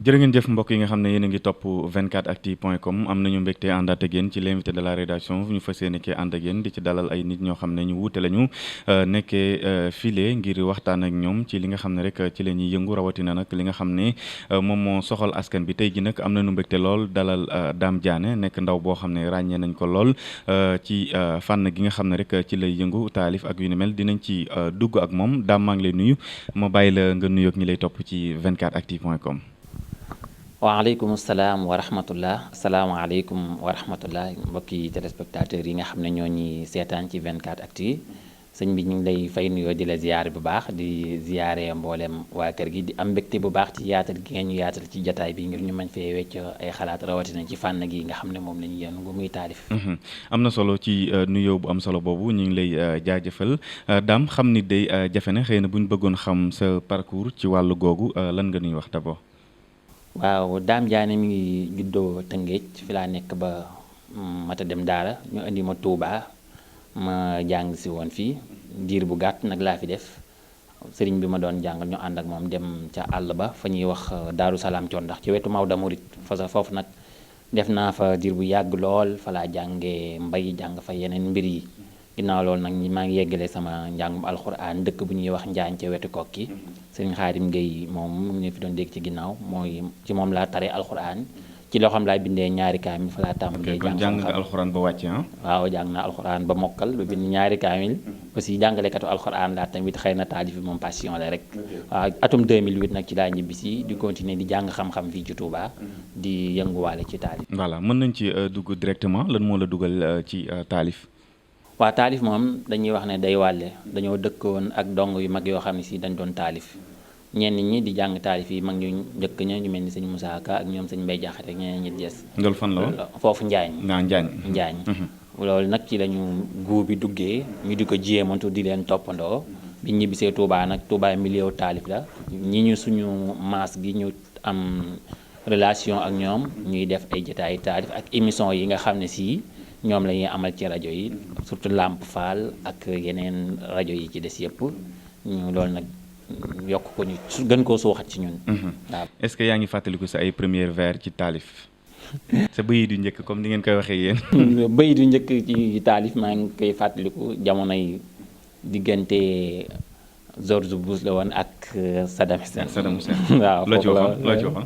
jërë ngeen jëf mbokk yi nga xam ne yéen a ngi topp 24actu.com am nañu mbégte àndaat ak yéen ci l'invité de la rédaction ñu fas yéene kee ànd ak yéen di ci dalal ay nit ñoo xam ne ñu wuute lañu nekkee file ngir waxtaan ak ñoom ci li nga xam ne rek ci la ñuy yëngu rawatina nag li nga xam ne moom moo soxal askan bi tey ji nag am nañu mbégte lool dalal Dame Diané nekk ndaw boo xam ne ràññee nañ ko lool ci fànn gi nga xam ne rek ci lay yëngu taalif ak yu ni mel dinañ ci dugg ak moom Dame maa ngi lay nuyu ma bàyyi la nga nuyoog ñi lay topp ci 24actu.com. waaleykum salaam wa rahmatullah asalaamaaleykum wa rahmatullah mbokki téléspectateurs yi nga xam ne ñoo ñi seetaan ci 24actu yi sëñ bi ñu ngi lay fay nuyoo di la ziyaare bu baax di ziyaare mboolem waa kër gi di am mbégte bu baax ci yaatal gi ngeen ñu yaatal ci jataay bi ngir ñu mañ fee wecc ay xalaat rawatina ci fànn gi nga xam ne moom la ñu yéen ngu muy taalif. am na solo ci nuyoo bu am solo boobu ñu ngi lay jaajëfal Dame xam ni day jafe na xëy na bu ñu bëggoon xam sa parcours ci wàllu googu lan nga ñuy wax d'abord. waaw Dame Diané mi ngi juddoo Tëngéej fi laa nekk ba mata dem daara ñu indi ma Touba ma jàng si woon fii diir bu gàtt nag laa fi def sëriñ bi ma doon jàngal ñu ànd ak moom dem ca àll ba fa ñuy wax Daaru Salaam coon ndax ci wetu Maodo Mouride foofu nag def naa fa diir bu yàgg lool fa laa jàngee mbay jàng fa yeneen mbir yi ginnaaw loolu nag maa ngi yeggalee sama njàngum alxuraan dëkk bu ñuy wax Njaañ ca wetu Kokki sëriñ Xaadim Gueye moom mu ngi fi doon dégg ci ginnaaw mooy ci moom laa tare alxuraan ci loo xam laa bindee ñaari kaamil fa laa tàmbalee jàng nga alxuraan ba wàcce waaw jàng naa alxuraan ba mokkal ba bind ñaari kaamil aussi jàngalekatu alxuraan laa tamit xëy na taalif bi moom passion la rek waaw atum 2008 nag ci laa ñibbisi di continuer di jàng xam-xam fii ci Touba di yënguwaale ci taalif. voilà mën nañ ci dugg directement lan moo la dugal ci taalif. waaw taalif moom dañuy wax ne day wàlle dañoo dëkkoon ak dong yu mag yoo xam ne si dañ doon taalif ñenn ñi di jàng taalif yi mag ñu njëkk ña ñu mel ni sëñ Moussa Ka ak ñoom sëñ Mbay Jaxate ak ñeneen ñi des. loolu fan la woon foofu Njaañ. Njaañ. loolu nag ci lañu guu bi duggee ñu di ko jéemantu di leen toppandoo bi ñibbisee Touba nag Touba milieu taalif la ñi ñu suñu maas gi ñu am relation ak ñoom ñuy def ay jotaay taalif ak émission yi nga xam ne si ñoom la ñuy amal ci rajo yi surtout Lamp Fall ak yeneen rajo yi ci des yëpp ñu loolu nag yokk ko ñu gën koo suuxat ci ñun. waaw est-ce que yaa ngi fàttaliku sa ay première vers ci taalif sa bëy du njëkk comme ni ngeen koy waxee yéen. bëy du njëkk ci taalif maa ngi koy fàttaliku jamonoy diggante George Bush la woon ak Saddam Hussein. waaw loo ci waxoon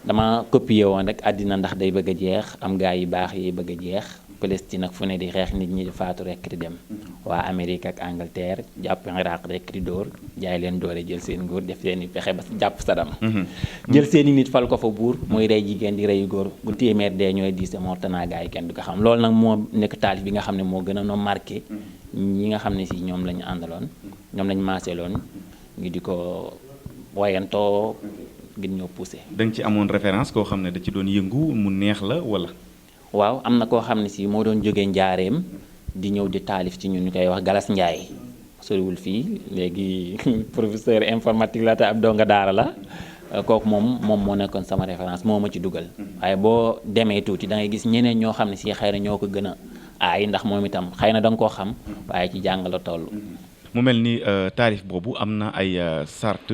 dama copier woon rek àddina ndax day bëgg a jeex am gaa yi baax yi bëgg a jeex Palestine ak fu ne di xeex nit ñi di faatu rekk di dem waa Amérique ak Angleterre jàpp Iraq rekk di dóor jaay leen doole jël seen nguur def seeni pexe ba jàpp Saddam jël seeni nit fal ko fa buur muy rey jigéen di rey góor bu téeméer dee ñooy diise moo tanaa gaa yi kenn du ko xam loolu nag moo nekk taalif bi nga xam ne moo gën a no marqué ñi nga xam ne si ñoom lañu àndaloon ñoom lañu maaseeloon ngi di ko wayantoo gën ñoo poussé. da nga ci amoon référence koo xam ne da ci doon yëngu mu neex la wala. waaw am na koo xam ne si moo doon jógee njaareem di ñëw di taalif ci ñun ñu koy wax Galas Ndiaye soriwul fii léegi professeur informatique la te ab donga daara la kooku moom moo nekkoon sama référence moo ma ci dugal. waaye boo demee tuuti da ngay gis ñeneen ñoo xam ne si xëy na ñoo ko gën a aay ndax moom itam xëy na da nga koo xam waaye ci jàng la toll. mu mel ni taalif boobu am na ay sart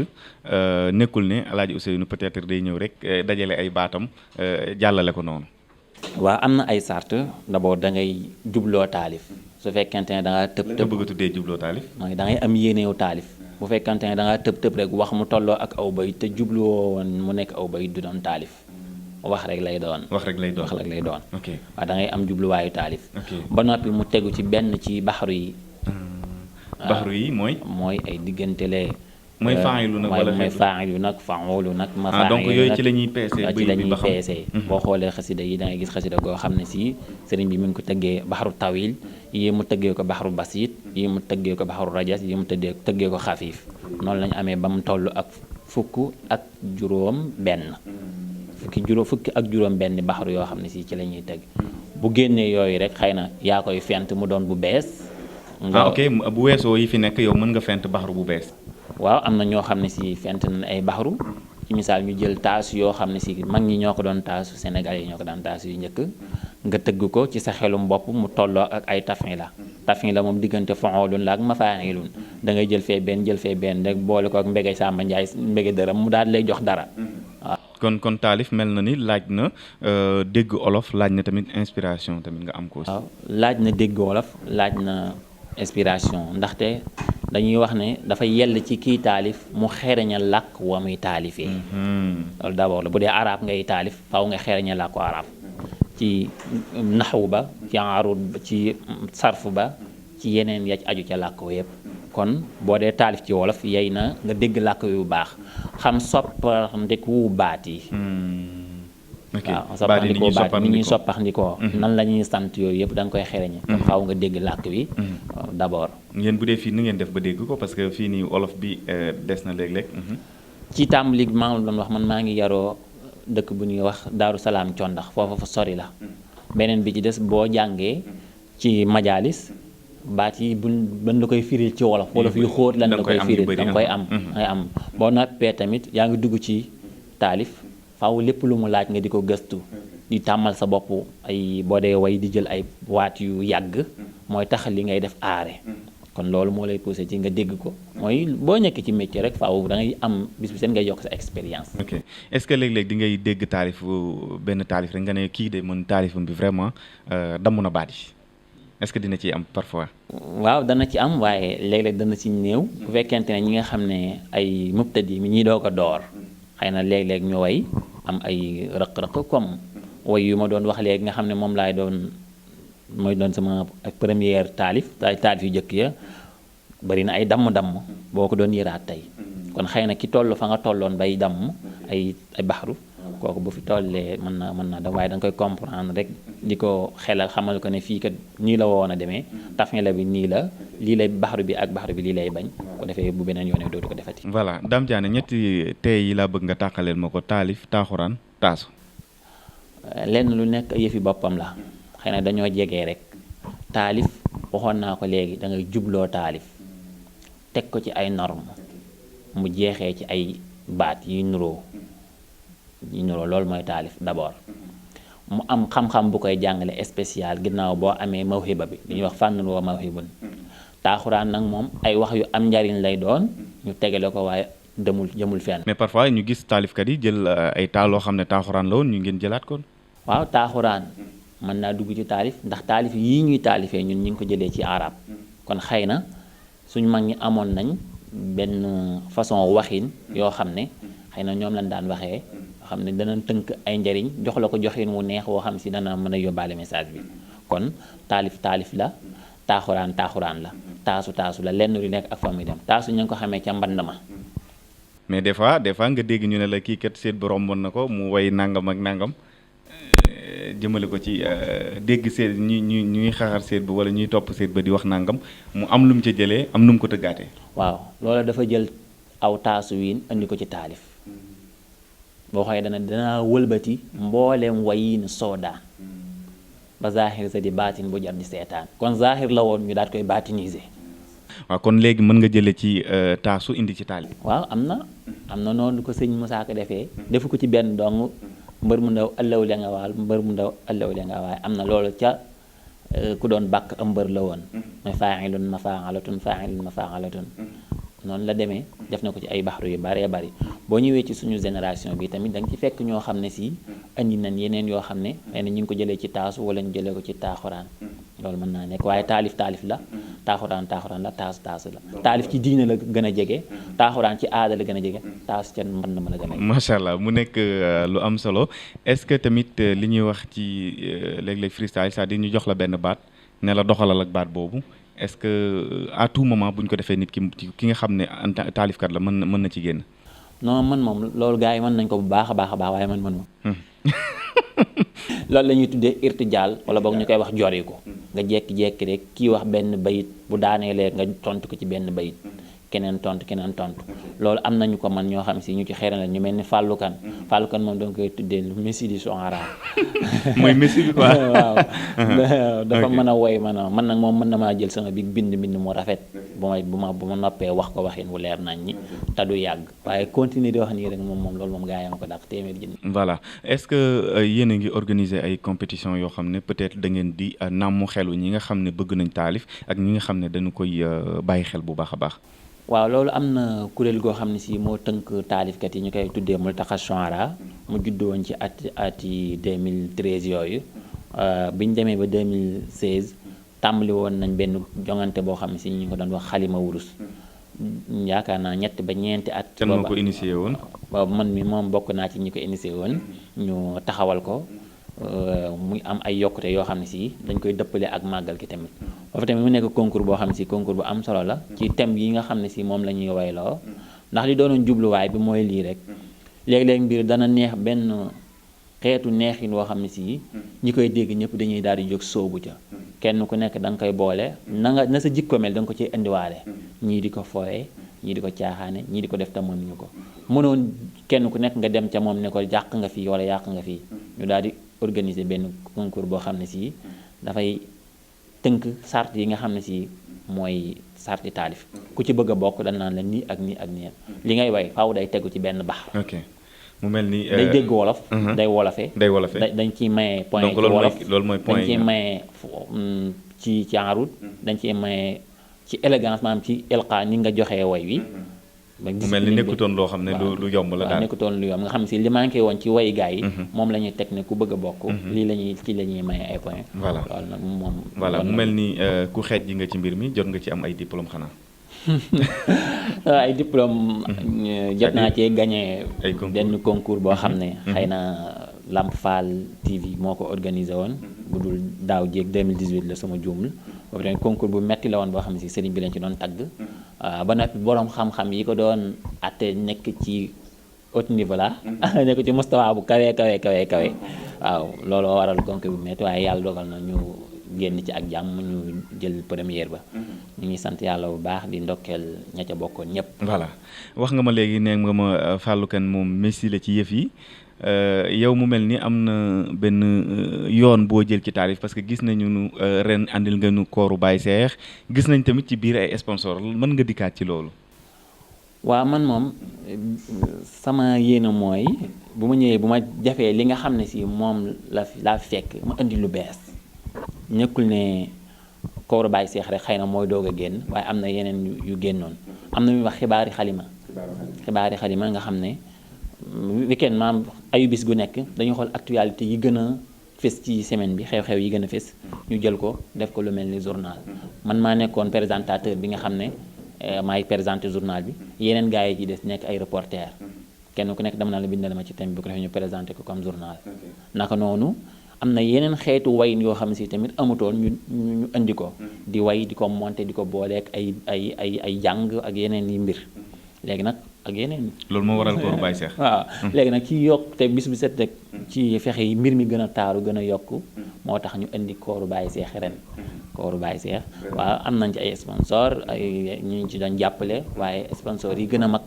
nekkul ne El Hadj Ousseynou peut-être day ñëw rek dajale ay baatam jàllale ko noonu. waaw am na ay sart d'abord da ngay jubloo taalif su fekkente ne da ngaa tëb tëb bëgg a tuddee jubloo taalif. mooy da ngay am yéeneew taalif bu fekkente ne da ngaa tëb tëb rek wax mu tolloo ak aw bay te jubluwoo woon mu nekk aw bay du doon taalif wax rek lay doon. wax rek lay doon. ok waaw da ngay am jubluwaayu taalif. ba noppi mu tegu ci benn ci baxaru yi. baxaru yi mooy ay diggante lee. mooy faa'ilu nag wala mooy faa'ilu nag fa'ulu nag. ma donc yooyu ci la ñuy peesee ci la ñuy peesee. boo xoolee xasida yi da ngay gis xasida goo xam ne si sëriñ bi mi ngi ko tëggee baxaru tawil yii mu tëggee ko baxaru basit yii mu tëggee ko baxaru rajas yii mu tëggee ko xafiif noonu la ñu amee ba mu toll ak fukk ak juróom benn fukki ak juróom benn baxaru yoo xam ne si ci la ñuy tëgg bu génnee yooyu rek xëy na yaa koy fent mu doon bu bees. ok bu weesoo yi fi nekk yow mën nga fent baxaru bu bees. waaw am na ñoo xam ne si fent na ay baxaru ci misaal ñu jël taasu yoo xam ne si mag ñi ñoo ko doon taasu Sénégal yi ñoo ko daan taasu yu njëkk nga tëgg ko ci sa xelum bopp mu tolloo ak ay tafin la moom diggante fa'ulun la ak mafaa'ilun da ngay jël fee benn rek boole ko ak mbége Samba Ndiaye mbége dërëm mu daal lay jox dara waaw. kon taalif mel na ni laaj na dégg olof, laaj na tamit inspiration tamit nga am ko aussi. waaw laaj na dégg wolof, laaj na inspiration ndaxte dañuy wax ne dafa yell ci kii taalif mu xereña làkk wa muy taalifee. loolu d'abord la bu dee arab ngay taalif faaw nga xereña làkku arab ci naxwu ba, ci arud ba, ci sarf ba, ci yeneen ya ci aju ca làkk wa yëpp. kon boo dee taalif ci wolof yey na nga dégg làkk yu baax xam soppandiku baat yi. ok waaw soppaxndikoo baat ni ñuy soppaxndikoo nan la ñuy sant yooyu yëpp da nga koy xereñe kon faaw nga dégg làkk wi d'abord. ngeen bu dee fii ni ngeen def ba dégg ko parce que fii nii wolof bi des na léeg-léeg. ci tàmbali bi maa ngi doon wax man maa ngi yaroo dëkk bu ñuy wax Daaru Salaam Condax foofa fa sori la. beneen bi ci des boo jàngee ci majaalis baat yi buñ la koy firil ci wolof wolof yu xóot lan la koy firil da nga koy am ngay am boo nappee tamit yaa ngi dugg ci taalif faaw lépp lu mu laaj nga di ko gëstu di tàmmal sa bopp ay boo dee way di jël ay waat yu yàgg mooy tax li ngay def aare kon loolu moo lay poussé ci nga dégg ko mooy boo nekk ci métier rek faaw da ngay am bis bi seen ngay yokk sa expérience. ok est-ce que léeg-léeg di ngay dégg taalif benn taalif rek nga ne kii de mën taalifam bi vraiment damm na baat yi est-ce que dina ciy am parfois. waaw dana ci am waaye léeg-léeg dana ci néew bu fekkente ne ñi nga xam ne ay mubtadi mi ñuy doog a door xëy na léeg-léeg ñu way am ay rëq-rëq comme way yu ma doon wax léegi nga xam ne moom laay doon mooy doon sama première taalif yu jëkk ya bari na ay damm-damm boo ko doon yëraat tey kon xëy na ki toll fa nga tolloon bay damm ay baxru kooku bu fi tollee mën na da waaye da nga koy comprendre rek di ko xelal xamal ko ne fii kat nii la woon a demee tafila bi nii la lii lay baxru bi ak baxru bi lii lay bañ ko defee bu beneen yoone dootu ko defati. voilà Dame Diané ñetti tey yi laa bëgg nga tàqaleel ma ko taalif taaxuraan taasu. lenn lu nekk yëfi boppam la xëy na dañoo jegee rek taalif waxoon naa ko léegi da ngay jubloo taalif teg ko ci ay norme mu jeexee ci ay baat yi nuroo loolu mooy taalif d'abord mu am xam-xam bu koy jàngale spécial ginnaaw boo amee mawhiba bi li ñuy wax fànnun wa mawhibun taaxuraan nag moom ay wax yu am njariñ lay doon ñu tegale ko waaye jëmul fenn. mais parfois ñu gis taalifkat yi jël ay taal loo xam ne taaxuraan la woon ñu ngeen jëlaat ko. waaw taaxuraan mën naa dugg ci taalif ndax taalif yii ñuy taalifee ñun ñu ngi ko jëlee ci arab kon xëy na suñu mag ñi amoon nañ benn façon waxin yoo xam ne xëy na ñoom lañ daan waxee xam ne dana tënk ay njariñ jox la ko joxin wu neex woo xam si dana mën a yóbbaale message bi kon taalif la taaxuraan la taasu la lenn lu nekk ak fa muy dem taasu ñu ngi ko xamee ca mband ma. mais des fois nga dégg ñu ne la kii kat seet ba romboon na ko mu way nangam ak nangam jëmale ko ci dégg seet ñuy xaxar seet ba wala ñuy topp seet ba di wax nangam mu am lu mu ca jëlee am nu mu ko tëggaatee. waaw loolu dafa jël aw taasu wiin andi ko ci taalif boo xoolee dana wëlbati mbooleem wayin soodaan ba zahir sa di baatin bu jar di seetaan kon zahir la woon ñu daat koy baatiniser. waaw kon léegi mën nga jëlee ci taasu indi ci taalif. waaw am na noonu ko sëñ Moussa ko defee defu ko ci benn dong mbër mu ndaw ëllëw le nga waal mbër mu ndaw ëllëw le nga waay am na loolu ca ku doon bàkk am mbër la woon mooy faa'ilun mafa'alatun noonu la demee def na ko ci ay baxru yu baree bari boo ñëwee ci suñu génération bi tamit da nga ci fekk ñoo xam ne si andi nañ yeneen yoo xam ne xëy na ñu ngi ko jëlee ci taasu wala ñu jëlee ko ci taaxuraan loolu mën naa nekk waaye taalif la taaxuraan la taasu la taalif ci diine la gën a jege taaxuraan ci aada la gën a jege taasu ca mband ma la gën a jege. macha allah mu nekk lu am solo est-ce que tamit li ñuy wax ci léeg-léeg freestyle c'est-à-dire ñu jox la benn baat ne la doxalal ak baat boobu est-ce que à tout moment bu ñu ko defee nit ki nga xam ne taalifkat la mën na ci génn. non man moom loolu gars yi mën nañ ko bu baax a baax waaye man moom loolu la ñuy tuddee irtijaal wala boog ñu koy wax jori ko nga jekki-jekki rek kii wax benn bayit bu daaneelee nga tontu ko ci benn bayit keneen tontu loolu am nañu ko man ñoo xam si ñu ci xeeran la ñu mel ni fàllukan moom danga koy tuddee lu messi di sonara mooy messi bi quoi waaw dafa mën a woy man nag moom mën na maa jël sama bi bind mu rafet bu ma noppee wax ko waxin wu leer nañ ñi te du yàgg waaye continuer di wax nii rek moom loolu moom gaa yi ma ko dàq téeméer jënd. voilà est-ce que yéen a ngi organiser ay compétition yoo xam ne peut-être da ngeen di nàmmu xelu ñi nga xam ne bëgg nañ taalif ak ñi nga xam ne dañu koy bàyyi xel bu baax a baax. waaw loolu am na kuréel goo xam ne si moo tënk taalifkat yi ñu koy tuddee Multaqa Shu'ara mu judd woon ci ati 2013 yooyu bi ñu demee ba 2016 tàmbali woon nañ benn jongante boo xam ne si ñu ko doon wax xalima wurus yaakaar naa ñett ba ñeenti at. kan moo ko initié woon. waaw man mi moom bokk naa ci ñi ko initié woon ñu taxawal ko muy am ay yokkute yoo xam ne si dañ koy dëppale ak màggal gi tamit. foofu tamit mu nekk concours boo xam ne si concours bu am solo la ci thème yi nga xam ne si moom la ñuy wayloo ndax li doonoon jubluwaay bi mooy lii rek léeg-léeg mbir dana neex benn xeetu neexin woo xam ne si ñi koy dégg ñëpp dañuy daal di jóg soobu ca kenn ku nekk da nga koy boole na sa jikko mel da nga ko ciy indiwaale ñii di ko fooye ñii di ko caaxaane ñii di ko def te mënuñu ko mënoon kenn ku nekk nga dem ca moom ne ko yàq nga fii wala yàq nga fii ñu daal di organiser benn concours boo xam ne si dafay tënk sart yi nga xam ne si mooy sarti taalif ku ci bëgg a bokk dañ naan la nii ak nii ak nii li ngay way faaw day tegu ci benn bax mu mel ni day dégg wolof day wolofee dañ ciy maye point ci wolof loolu mooy point dañ ciy maye ci arut dañ ciy maye ci élégance maanaam ci ilqa ni nga joxee way wi mu mel ni nekkutoon loo xam ne lu yomb la daal nekkutoon lu yomb nga xam ne si li manqué woon ci way gaa yi moom la ñuy teg ne ku bëgg a bokk lii la ñuy maye ay point voilà loolu nag moom voilà mu mel ni ku xeej ji nga ci mbir mi jot nga ci am ay diplôme xanaa ay diplôme jot naa cee gagné benn concours boo xam ne xëy na Lamp Fall TV moo ko organisé woon bu dul daaw jéeg 2018 la sama juumul boobu tamit concours bu metti la woon boo xam ne si sëriñ bi lañ ci doon tagg ba noppi boroom xam-xam yi ko doon atte nekk ci haut niveau la nekk ci mustawa bu kawe waaw looloo waral concours bu metti waaye yàlla dogal na ñu génn ci ak jàmm ñu jël première ba ñu ngi sant yàlla bu baax di ndokkeel ña ca bokkoon ñëpp. voilà wax nga ma léegi nee nga ma Fallou Kane moom messi la ci yëf yi yow mu mel ni am na benn yoon boo jël ci taalif parce que gis nañu ren andil nga nu kooru Baye Cheikh gis nañ tamit ci biir ay sponsor mën nga dikkaat ci loolu. waaw man moom sama yéene mooy bu ma ñëwee bu ma jafee li nga xam ne si moom laa fekk ma indi lu bees. ñëkkul ne kooru Baye Cheikh rek xëy na mooy doog a génn waaye am na yeneen yu génnoon am na muy wax xibaari xalima nga xam ne weekend maam ayu bis gu nekk dañu xool actualité yi gën a fës ci semaine bi xew-xew yi gën a fës ñu jël ko def ko lu mel ni journal man maa nekkoon présentateur bi nga xam ne maay présenté journal bi yeneen gars yi ci des nekk ay reporter kenn ku nekk dama naa la bindal ma ci thème bi bu ko defee ñu présenté ko comme journal naka noonu am na yeneen xeetu wayin yoo xam ne si tamit amutoon ñu indi ko di way di ko monter di ko booleeg ay jàng ak yeneen yi mbir léegi nag ak yeneen. loolu moo waral kooru Baye Cheikh. waaw léegi nag ci yokk te bis bu set rek ci fexe yi mbir mi gën a taaru gën a yokk moo tax ñu indi kooru Baye Cheikh ren. kooru Baye Cheikh waaw am nañ ci ay sponsor ay ñu ci doon jàppale waaye sponsor yi gën a mag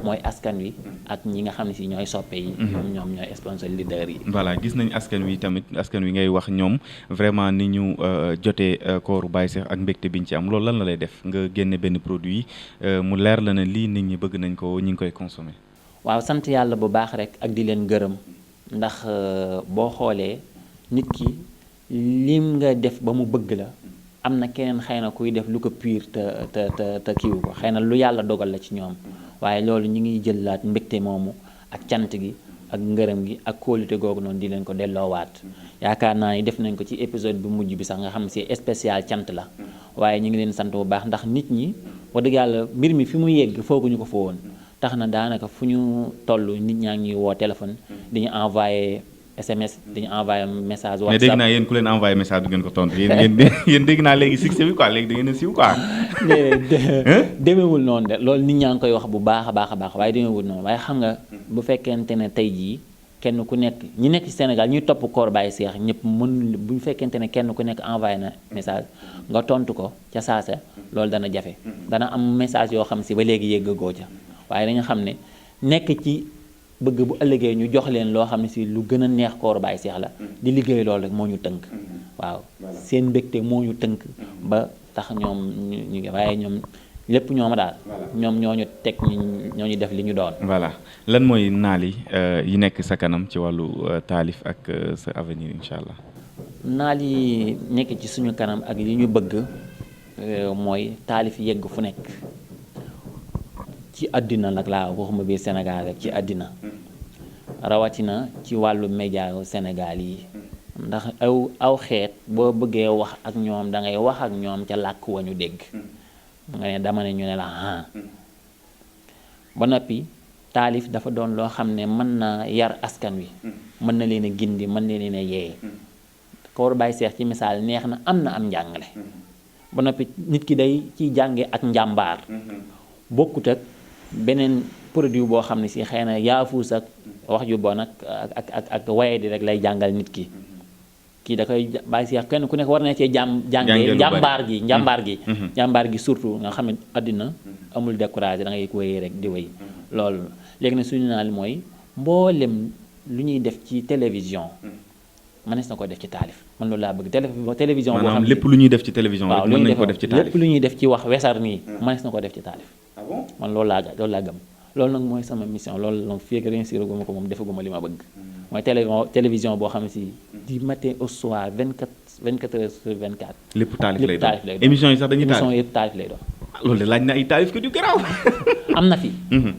mooy askan wi ak ñi nga xam ne si ñooy soppe yi. ñoom ñooy sponsor leader yi. voilà gis nañ askan wi tamit askan wi ngay wax ñoom vraiment ni ñu jotee kooru Baye Cheikh ak mbégte biñ ci am loolu lan la lay def nga génne benn produit mu leer la ne lii nit ñi bëgg nañ ko ñi ngi koy consommer. waaw sant yàlla bu baax rek ak di leen gërëm ndax boo xoolee nit ki lim nga def ba mu bëgg la am na keneen xëy na kuy def lu ko pire te kiiwu ko xëy na lu yàlla dogal la ci ñoom. waaye loolu ñu ngi jëlaat mbégte moomu ak cant gi ak ngërëm gi ak kóolute googu noonu di leen ko delloowaat yaakaar naa ni def nañ ko ci épisode bu mujj bi sax nga xam si spécial cant la waaye ñu ngi leen sant bu baax ndax nit ñi wax dëgg yàlla mbir mi fi mu yegg fooguñu ko fa woon tax na daanaka fu ñu toll nit ñaa ngi ñuy woo téléphone dañu envoyé SMS dañu envoyé message WhatsApp. mais dégg naa yéen ku leen envoyé message du ngeen ko tontu yéen dégg naa léegi succès bi quoi léegi da ngeen a siiw quoi. demeewul noonu de loolu nit ñaa ngi koy wax bu baax a baax waaye demeewul noonu waaye xam nga bu fekkente ne tey jii kenn ku nekk ñi nekk ci Sénégal ñuy topp koor Baye Cheikh ñëpp mën bu fekkente ne kenn ku nekk envoyé na message nga tontu ko ca saasa loolu dana jafe dana am message yoo xam si ba léegi yéggagoo ca waaye dañu xam ne nekk ci bëgg bu ëllëgee ñu jox leen loo xam ne si lu gën a neex kooru Baye Cheikh la di liggéey loolu rek moo ñu tënk waaw seen mbégte moo ñu tënk ba tax ñoom ñu waaye ñoom lépp ñooma daal ñoom ñooñu teg ñooñu def li ñu doon. voilà lan mooy naal yi nekk sa kanam ci wàllu taalif ak sa avenir incha allah. naal yi nekk ci suñu kanam ak li ñu bëgg mooy taalif yegg fu nekk ci àddina nag laa waxuma biir Sénégal rek ci àddina rawatina ci wàllu média Sénégal yi ndax aw xeet boo bëggee wax ak ñoom da ngay wax ak ñoom ca làkk wa ñu dégg nga ne dama ne ñu ne la ba noppi taalif dafa doon loo xam ne mën na yar askan wi mën na leen a gindi mën na leen a yee Kawru Baye Cheikh ci misaal neex na am njàngale ba noppi nit ki day ciy jànge ak njàmbaar bokkut ak beneen produit boo xam ne si xëy na yaafuus ak wax ju bon ak waye di rek lay jàngal nit ki kii da koy Baye Cheikh kenn ku nekk war na cee jàngee njàmbaar gi surtout nga xam ne àddina amul découragé da ngay wéyee rek di wéy loolu léegi nag suñu naa li mooy mboolem lu ñuy def ci télévision mënees na ko def ci taalif man loolu laa bëgg télévision boo xam ne lépp lu ñuy def ci télévision waaw mën nañ ko def ci taalif lépp lu ñuy def ci wax wesar nii mënees na ko def ci taalif man loolu laa gëm loolu nag mooy sama mission loolu donc fii ak réussir guma ko moom defaguma li ma bëgg mooy télévision boo xam ne si du matin au soir 24 heures sur 24 lépp taalif lay doon émission yi sax dañuy taalif émission yëpp taalif lay doon loolu de laaj na ay taalif ko du garaaw am na fi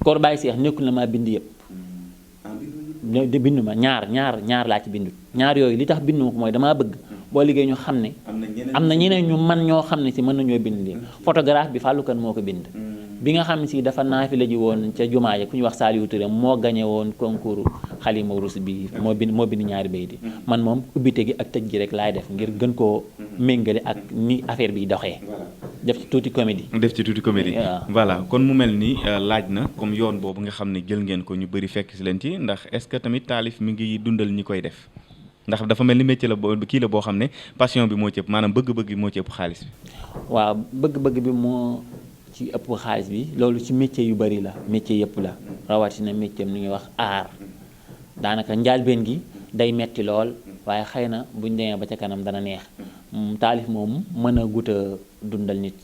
Kawru Baye Cheikh nekkul na maa bind yëpp de bindu ma ñaar laa ci bindu ñaar yooyu li tax bindu ma ko mooy damaa bëgg boo liggéey ñu xam ne am na ñeneen ñu man ñoo xam ne si mën nañoo bind lii photographe bi Fallou Kane moo ko bind bi nga xam ne si dafa naafila ji woon ca jumaa ja ku ñu wax Saliou Touré moo gañe woon concours xalima rus bi moo bind ñaari bay di man moom ubbite gi ak tëj gi rek laay def ngir gën koo méngale ak ni affaire bi doxee def ci tuuti comédie voilà kon mu mel ni laaj na comme yoon boobu nga xam ne jël ngeen ko ñu bëri fekk si leen ci ndax est-ce que tamit taalif mi ngi dundal ñi koy def ndax dafa mel ni métier la kii la boo xam ne passion bi moo ci ëpp maanaam bëgg-bëgg bi moo ci ëpp xaalis bi waaw bëgg-bëgg bi moo ci ëpp xaalis bi loolu ci métier yu bari la métier yëpp la rawatina métier ni ñuy wax art daanaka njaalbeen gi day metti lool waaye xëy na buñ demee ba ca kanam dana neex taalif moom mën a gut a dundal nit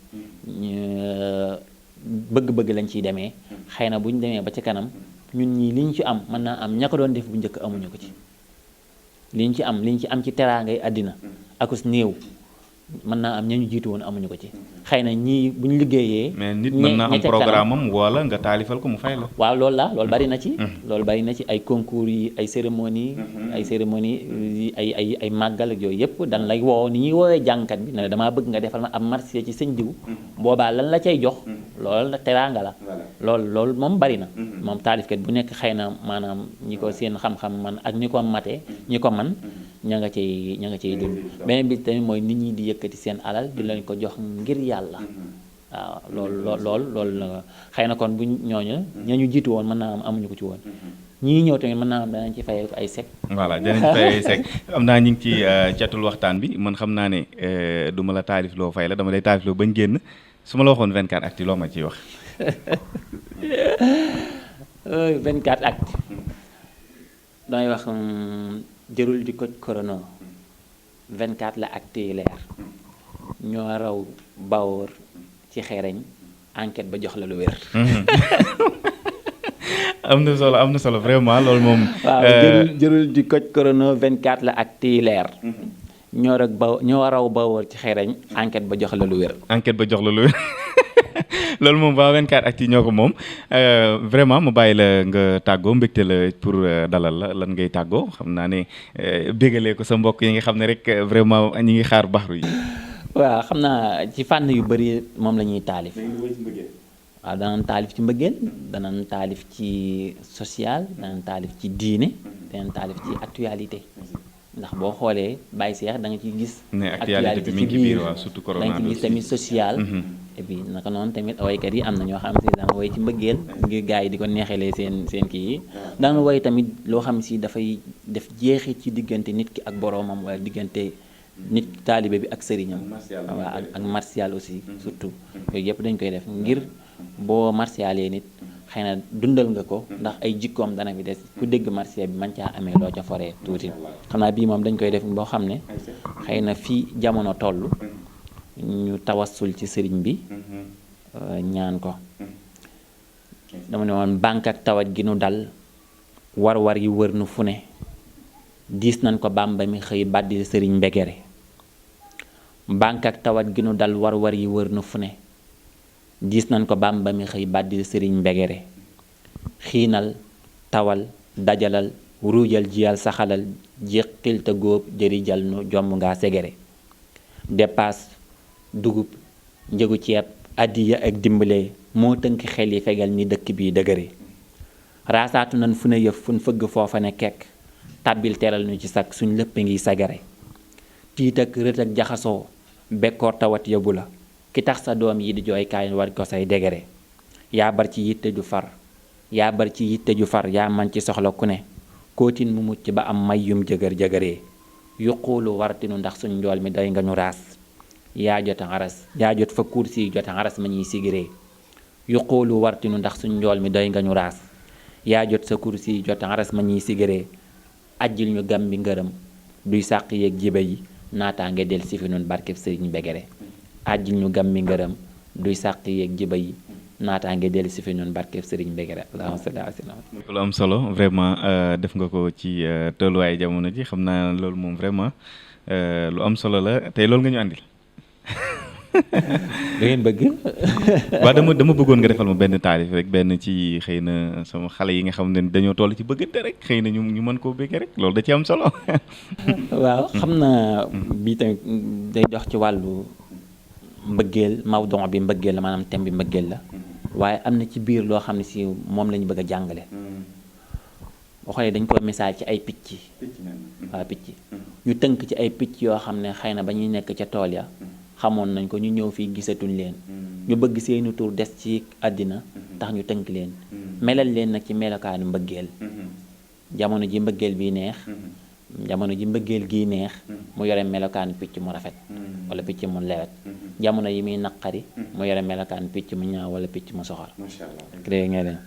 bëgg-bëgg lañ ciy demee xëy na buñ demee ba ca kanam ñun ñii liñ ci am mën naa am ña ko doon def bu njëkk amuñu ko ci liñ ci am ci teraangay àddina akus néew mën naa am ña ñu jiitu woon amuñu ko ci xëy na ñii bu ñu liggéeyee. mais nit mën naa am programme am wala nga taalifal ko mu fay la. waaw loolu bari na ci. loolu bari na ci ay concours yi ay cérémonie ay màggal ak yooyu yëpp dan lay woo ni ñuy woowee jàngkat bi ne la damaa bëgg nga defal ma ab marché ci sëñ diw. boobaa lan la cay jox. loolu teraanga la. loolu moom bari na. moom taalifkat bu nekk xëy na maanaam ñi ko seen xam-xam man ak ñi ko mate ñi ko man ña nga cay dund beneen bi tamit mooy nit ñi di yëkkati seen alal di leen ko jox ngir yàlla waaw loolu la xëy na kon bu ñooñu ña ñu jiitu woon mën naa am amuñu ko ci woon ñii ñëw tamit mën naa am danañ ci fay ay sec. voilà danañ ci fay ay sec am naa ñu ngi ci catul waxtaan bi man xam naa ne du ma la taalif loo fay la dama lay taalif loo bañ génn su ma la waxoon 24actu loo ma ciy wax. 24actu damay wax jërul di ko corona 24 la acte yi leer ñoo raw bawoor ci xereñ enquête ba jox la lu wér. am na solo vraiment loolu moom. waaw jërul di ko corona 24 la acte yi leer. ñoo raw bawoor ci xereñ enquête ba jox la lu wér. enquête ba jox la lu wér. loolu moom waa 24actu ñoo ko moom vraiment mu bàyyi la nga tàggoo mbégte la pour dalal la lan ngay tàggoo xam naa ne bégalee ko sa mbokk yi nga xam ne rek vraiment ñi ngi xaar baxru yi. waaw xam naa ci fànn yu bëri moom la ñuy taalif. waaw danañ taalif ci mbëggeel danañ taalif ci social danañ taalif ci diine danañ taalif ci actualité. ndax boo xoolee Baye Cheikh da nga ciy gis. actualité bi mi ngi ci biir waaw surtout corona da nga ciy gis tamit social. et puis naka noonu tamit waykat yi am na ñoo xam ne daan way ci mbëggeel ngir gars yi di ko neexalee seen kii yi. daan way tamit loo xam si dafay def jeexit ci diggante nit ki ak boroomam wala diggante nit taalibe bi ak sëriñam. waaw ak martial aussi surtout. yooyu yëpp dañ koy def ngir boo martialee nit. xëy na dundal nga ko ndax ay jikkoom dana fi des ku dégg marché bi man caa amee loo ca foree tuuti xam naa bii moom dañ koy def boo xam ne xëy na fii jamono toll ñu tawassul ci sëriñ bi ñaan ko dama ne woon banque ak tawat gi nu dal war-war yi wër nu fu ne diis nañ ko Bàmba mi xëy bàddi sëriñ mbegere banque ak tawat gi nu dal war-war yi wër nu fu ne diis nañ ko Bàmba mi xëy bàddil sëriñ mbegere xiinal tawal dajalal ruujal jiyal saxalal jéqil te góob jëri jal nu jomb ngaa segere dépasse dugub njëgu ceeb addiya ak dimbale moo tënk xel yi fegal ni dëkk bi dëgëre raasaatu nan fu ne yëf fun fëgg foofa ne kekk tàbbil teral nu ci sag suñ lépp ngi sagare tiit ak rët ak jaxasoo bekkoor tawat yóbbu la ki tax sa doom yi di jooy kaay war ko say degere yaa bar ci yitte ju far yaa man ci soxla ku ne kootin mu mucc ba am may yum jëgër jëgëree yuquulu wartinu ndax suñ njool mi doy nga ñu raas yaa jot fa kursi yi jota xaras ma ñuy sigiree yuquulu wartinu ndax suñ njool mi doy nga ñu raas yaa jot sa kursi yi jota xaras ma ñuy sigiree ajjil ñu gam bi ngërëm duy sàq yeeg jiba yi naataange del si fi nun barkeb sëriñ Mbegere ajjil ñu gam bi ngërëm duy sàq yeeg jiba yi naataange del si fi nun barkeb sëriñ Mbegere allahumma salli ala sayyidina lu am solo vraiment def nga ko ci tolluwaay jamono ji xam naa loolu moom vraiment lu am solo la tey loolu nga ñu àndil da ngeen bëgg waaw dama bëggoon nga defal ma benn taarif rek benn ci xëy na sama xale yi nga xam ne dañoo toll ci bëggante rek xëy na ñu mën koo bëggee rek loolu da ci am solo waaw xam na bii tamit day dox ci wàllu mbëggeel mawdon bi mbëggeel la maanaam thème bi mbëggeel la waaye am na ci biir loo xam ne si moom la ñu bëgg a jàngale boo xoolee dañ ko misaal ci ay picc waaw picc ñu tënk ci ay picc yoo xam ne xëy na ba ñuy nekk ca tool ya xamoon nañ ko ñu ñëw fii gisatuñ leen ñu bëgg seeni tur des ci àddina tax ñu tënk leen melal leen nag ci melokaanu mbëggeel jamono ji mbëggeel bi neex jamono ji mbëggeel gii neex mu yore melokaanu picc mu rafet wala picc mu lewet jamono yi muy naqari mu yore melokaanu picc mu ñaaw wala picc mu soxor crée nga leen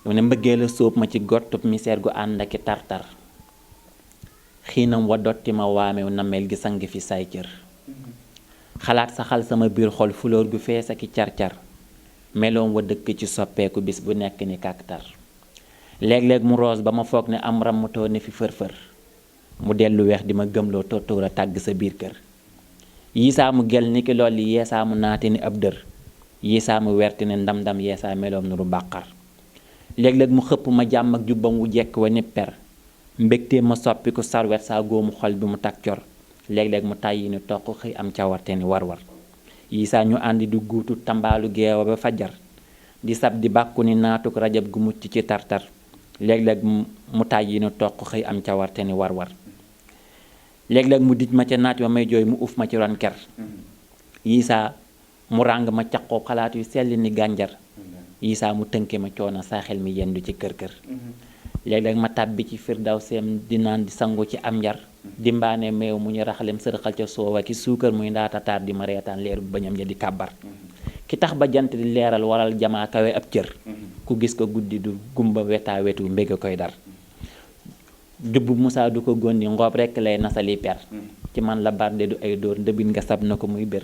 mu ne mbëggeel a sóob ma ci gottub misère gu ànd aki tartar xiinam wa dotti ma waamew nameel gi sang fi say cër xalaat saxal sama biir xol fulóor gu fees aki car-car meloom wa dëkk ci soppeeku bis bu nekk ni kàktar léeg-léeg mu roos ba ma foog ne am ramutoo ne fi fër-fër mu dellu weex di ma gëmloo tóortóor a tàgg sa biir kër yii saa mu gel ni ki lool li yeesaa mu naate ni ab dër yii saa mu werti ne ndam-ndam yeesaa meloom nuru bàqar léeg-léeg mu xëpp ma jàmm ak jubbam wu jekk wa ni per mbégtee ma soppiku sarwet saa góomu xol bi mu tak cor léeg-léeg mu tàyyi ni toq xëy am cawarte ni war-war yii saa ñu àndi di guutu tambaalu geewa ba fajar di sab di bàkku ni naatuk rajab gu mucc ci tartar léeg-léeg mu tàyyi ni toq xëy am cawarte ni war-war léeg-léeg mu dij ma ca naaj wa may jooy mu uf ma ci ron ker yii saa mu ràng ma caqoo xalaat yu sell ni gànjar yii saa mu tënke ma coono saa xel mi yendu ci kër-kër léeg-léeg ma tàbbi ci firdaw seem di naan di sangu ci am njar dimbaane meew mu ñu raxalem sërxal ca soowa ki suukar muy ndaata taar di ma reetaan leeru bañam ja di kàbbar ki tax ba jant di leeral waral jamaa kawe ab cër ku gis ko guddi du gumba wetaa wetu mbéga koy dar jubb musaa du ko gondi ngoob rekk lay nasali per ci man la barde du ay dóor ndëbin nga sab na ko muy bér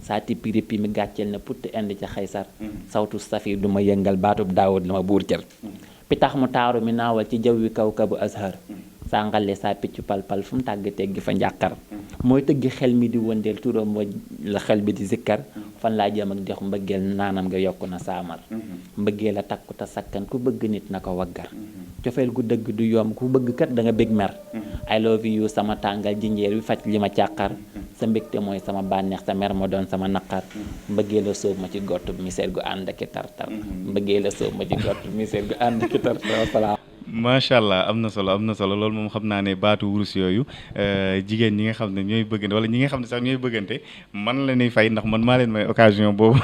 saa tippi rippi mi gàcceel na putt indi ca xaysar sawtu safi du ma yëngal baatub daawud la ma buur cër pitax mu taaru mi naawal ci jaw wi kaw kabu azhar saa ngale saa piccu palpal fu mu tàgg teggi fa njàqar mooy tëggi xel mi di wëndeel turam wa la xel bi di zikkar fan laa jëm ak dex mbëggeel naanam nga yokku na saamar mbëggeel a takku te sakkan ku bëgg nit na ko waggar cofeel gu dëgg du yomb ku bëgg kat da nga bég mer I love you sama tàngal jinjeer wi faj li ma càqar sa mbégte mooy sama bànneex sa mer ma doon sama naqar mbëggeel a sóob ma ci gottu misère gu ànd ak tartar mbëggeel a sóob ma ci gottu misère gu ànd ak tartar salaam macha allah am na solo loolu moom xam naa ne baatu wurus yooyu jigéen ñi nga xam ne ñooy bëggante wala ñi nga xam ne sax ñooy bëggante man la ñuy fay ndax man maa leen may occasion boobu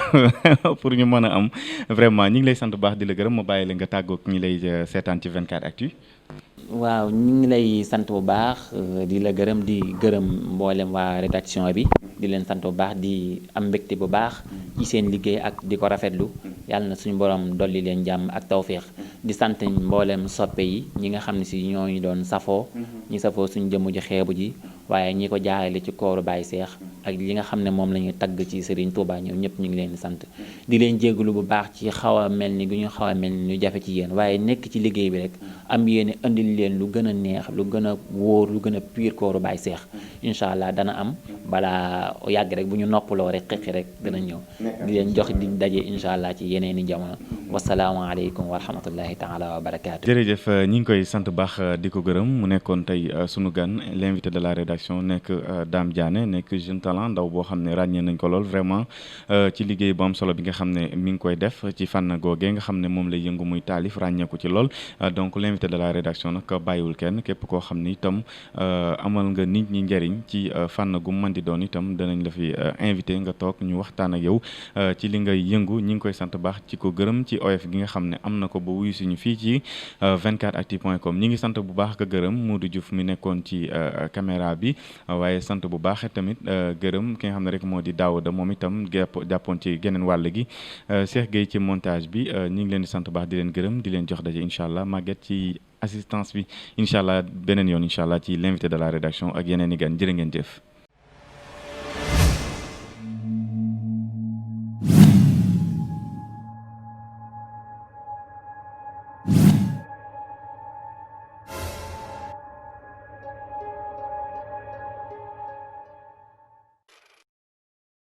pour ñu mën a am vraiment ñi ngi lay sant bu baax di la gërëm ma bàyyi la nga tàggoog ñi lay seetaan ci 24 actu. waaw ñu ngi lay sant bu baax di la gërëm di gërëm mboolem waa rédaction bi di leen sant bu baax di am mbégte bu baax ci seen liggéey ak di ko rafetlu yàlla na suñu borom dolli leen jàmm ak tawféex di sant mboolem soppe yi ñi nga xam ne si ñooñu doon safoo ñi safoo suñu jëmm ji xeebu ji waaye ñi ko jaarale ci kooru Baye Cheikh ak li nga xam ne moom la ñuy tagg ci Serigne Touba ñoom ñëpp ñu ngi leen di sant di leen jégalu bu baax ci xaw a mel ni gu ñu xaw a mel ni ñu jafe ci yéen waaye nekk ci liggéey bi rek am yéene indil leen lu gën a neex lu gën a wóor lu gën a pur kooru Baye Cheikh incha allah dana am balaa yàgg rek bu ñu noppaloo rek xeqi rek dana ñëw di leen jox di daje incha allah ci yeneen i jamono wasalaamaaleykum wa rahmatullahi taala wa barakaatu. jërëjëf ñi ngi koy sant baax di ko gërëm mu nekkoon tey sunu gan l'invité de la rédaction nekk Dame Diané nekk jeune talent ndaw boo xam ne ràññee nañ ko lool vraiment ci liggéey bu am solo bi nga xam ne mi ngi koy def ci fànn googee nga xam ne moom lay yëngu muy taalif ràññeeku ci lool donc l'invité de la rédaction nag bàyyiwul kenn képp koo xam ni itam amal nga nit ñi njëriñ ci fànn gu mën di doon itam danañ la fi invité nga toog ñu waxtaan ak yow ci li ngay yëngu ñi ngi koy sant baax ci ko gërëm ci oyof gi nga xam ne am na ko ba wuyu suñu fii ci 24actu.com ñi ngi sant bu baax ka gërëm Modou Diouf mi nekkoon ci caméra bi waaye sant bu baax tamit gërëm ki nga xam ne rek moo di Daouda moom itam jàppoon ci geneen wàll gi Cheikh Gueye ci montage bi ñi ngi leen di sant baax di leen gërëm di leen jox daje incha allah Maguette ci assistance bi incha allah beneen yoon incha allah ci l'invité de la rédaction ak yeneen i gan jërë ngeen jëf